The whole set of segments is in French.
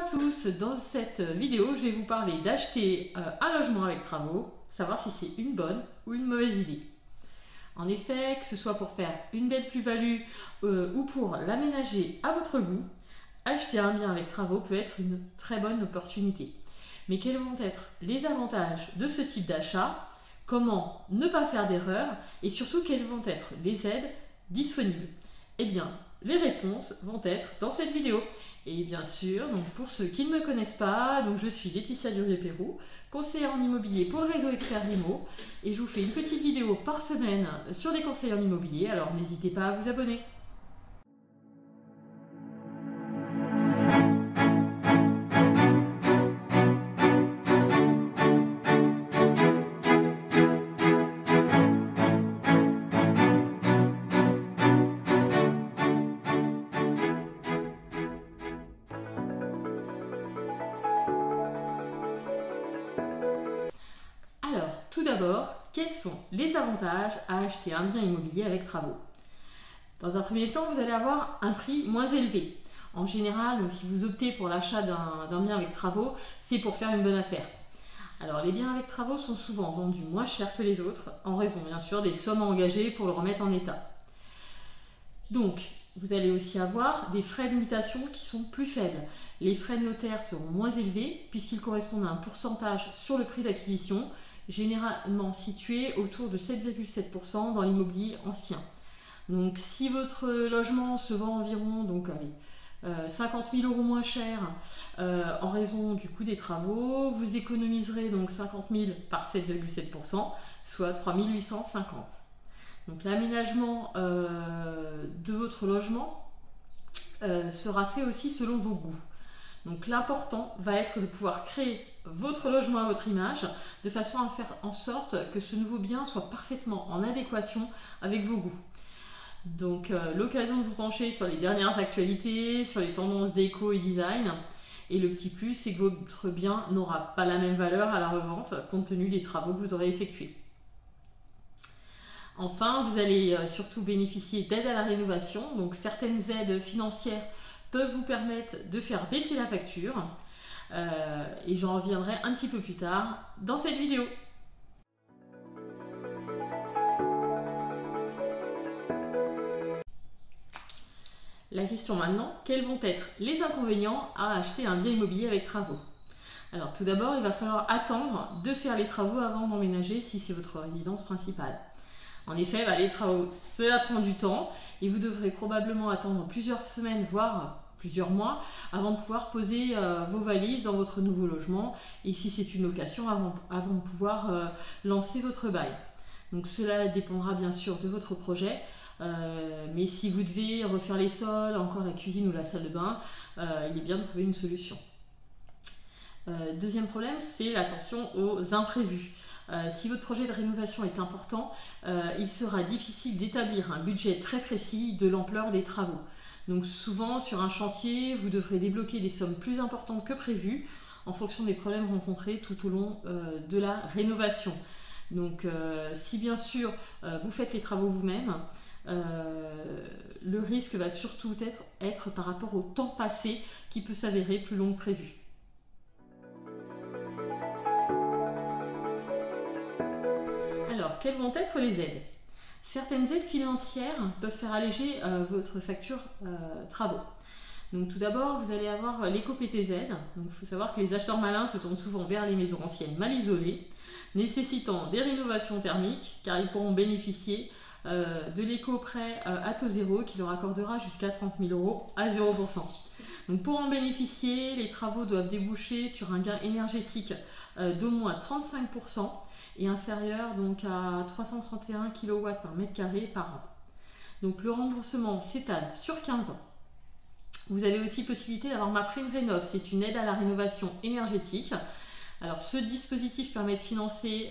tous, dans cette vidéo je vais vous parler d'acheter un logement avec travaux, savoir si c'est une bonne ou une mauvaise idée. En effet, que ce soit pour faire une belle plus-value ou pour l'aménager à votre goût, acheter un bien avec travaux peut être une très bonne opportunité. Mais quels vont être les avantages de ce type d'achat? Comment ne pas faire d'erreur? Et surtout, quelles vont être les aides disponibles? Eh bien, les réponses vont être dans cette vidéo. Et bien sûr, donc pour ceux qui ne me connaissent pas, donc je suis Laetitia Durier-Pérou, conseillère en immobilier pour le réseau Expert Immo, et je vous fais une petite vidéo par semaine sur des conseils en immobilier, alors n'hésitez pas à vous abonner. Alors, tout d'abord, quels sont les avantages à acheter un bien immobilier avec travaux? Dans un premier temps, vous allez avoir un prix moins élevé. En général, donc, si vous optez pour l'achat d'un bien avec travaux, c'est pour faire une bonne affaire. Alors, les biens avec travaux sont souvent vendus moins cher que les autres, en raison bien sûr des sommes engagées pour le remettre en état. Donc, vous allez aussi avoir des frais de mutation qui sont plus faibles. Les frais de notaire seront moins élevés puisqu'ils correspondent à un pourcentage sur le prix d'acquisition, généralement situé autour de 7,7% dans l'immobilier ancien. Donc si votre logement se vend environ 50 000 € moins cher en raison du coût des travaux, vous économiserez donc 50 000 par 7,7%, soit 3 850. Donc l'aménagement de votre logement sera fait aussi selon vos goûts. Donc l'important va être de pouvoir créer votre logement à votre image, de façon à faire en sorte que ce nouveau bien soit parfaitement en adéquation avec vos goûts. Donc l'occasion de vous pencher sur les dernières actualités, sur les tendances déco et design. Et le petit plus, c'est que votre bien n'aura pas la même valeur à la revente, compte tenu des travaux que vous aurez effectués. Enfin, vous allez surtout bénéficier d'aides à la rénovation. Donc certaines aides financières peuvent vous permettre de faire baisser la facture. Et j'en reviendrai un petit peu plus tard dans cette vidéo. La question maintenant, quels vont être les inconvénients à acheter un bien immobilier avec travaux? Alors tout d'abord, il va falloir attendre de faire les travaux avant d'emménager si c'est votre résidence principale. En effet, les travaux, cela prend du temps et vous devrez probablement attendre plusieurs semaines, voire plusieurs mois, avant de pouvoir poser vos valises dans votre nouveau logement, et si c'est une location, avant de pouvoir lancer votre bail. Donc cela dépendra bien sûr de votre projet, mais si vous devez refaire les sols, encore la cuisine ou la salle de bain, il est bien de trouver une solution. Deuxième problème, c'est l'attention aux imprévus. Si votre projet de rénovation est important, il sera difficile d'établir un budget très précis de l'ampleur des travaux. Donc souvent sur un chantier, vous devrez débloquer des sommes plus importantes que prévues en fonction des problèmes rencontrés tout au long de la rénovation. Donc si bien sûr vous faites les travaux vous-même, le risque va surtout être par rapport au temps passé qui peut s'avérer plus long que prévu. Alors, quelles vont être les aides? Certaines aides financières peuvent faire alléger votre facture travaux. Donc tout d'abord, vous allez avoir l'éco-PTZ. Donc il faut savoir que les acheteurs malins se tournent souvent vers les maisons anciennes mal isolées, nécessitant des rénovations thermiques, car ils pourront bénéficier de l'éco-prêt à taux zéro qui leur accordera jusqu'à 30 000 € à 0%. Donc pour en bénéficier, les travaux doivent déboucher sur un gain énergétique d'au moins 35%, et inférieur donc à 331 kW par mètre carré par an. Donc le remboursement s'étale sur 15 ans. Vous avez aussi possibilité d'avoir MaPrimeRénov', c'est une aide à la rénovation énergétique. Alors ce dispositif permet de financer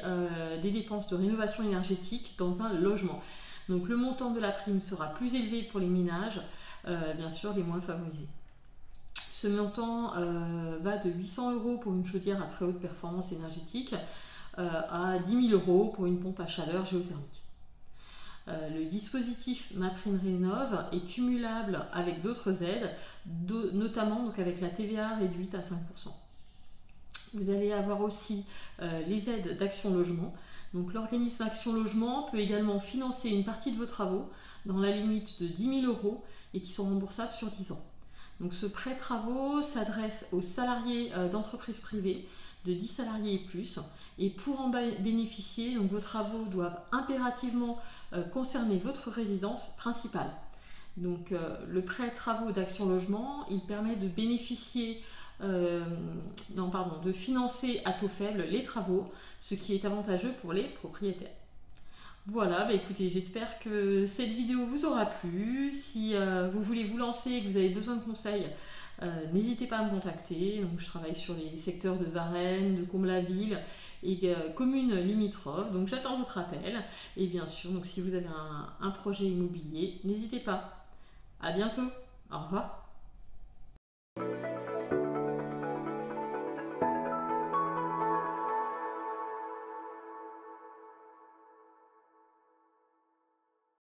des dépenses de rénovation énergétique dans un logement. Donc le montant de la prime sera plus élevé pour les ménages, bien sûr les moins favorisés. Ce montant va de 800 € pour une chaudière à très haute performance énergétique à 10 000 € pour une pompe à chaleur géothermique. Le dispositif MaPrimeRénov' est cumulable avec d'autres aides, notamment donc avec la TVA réduite à 5%. Vous allez avoir aussi les aides d'Action Logement. Donc l'organisme Action Logement peut également financer une partie de vos travaux dans la limite de 10 000 € et qui sont remboursables sur 10 ans. Donc ce prêt travaux s'adresse aux salariés d'entreprises privées de 10 salariés et plus. Et pour en bénéficier, donc, vos travaux doivent impérativement concerner votre résidence principale. Donc le prêt travaux d'Action Logement, il permet de bénéficier, de financer à taux faible les travaux, ce qui est avantageux pour les propriétaires. Voilà, écoutez, j'espère que cette vidéo vous aura plu. Si vous voulez vous lancer et que vous avez besoin de conseils, n'hésitez pas à me contacter. Donc, je travaille sur les secteurs de Varennes, de Combles-la-Ville et communes limitrophes. Donc j'attends votre appel. Et bien sûr, donc, si vous avez un projet immobilier, n'hésitez pas. À bientôt. Au revoir.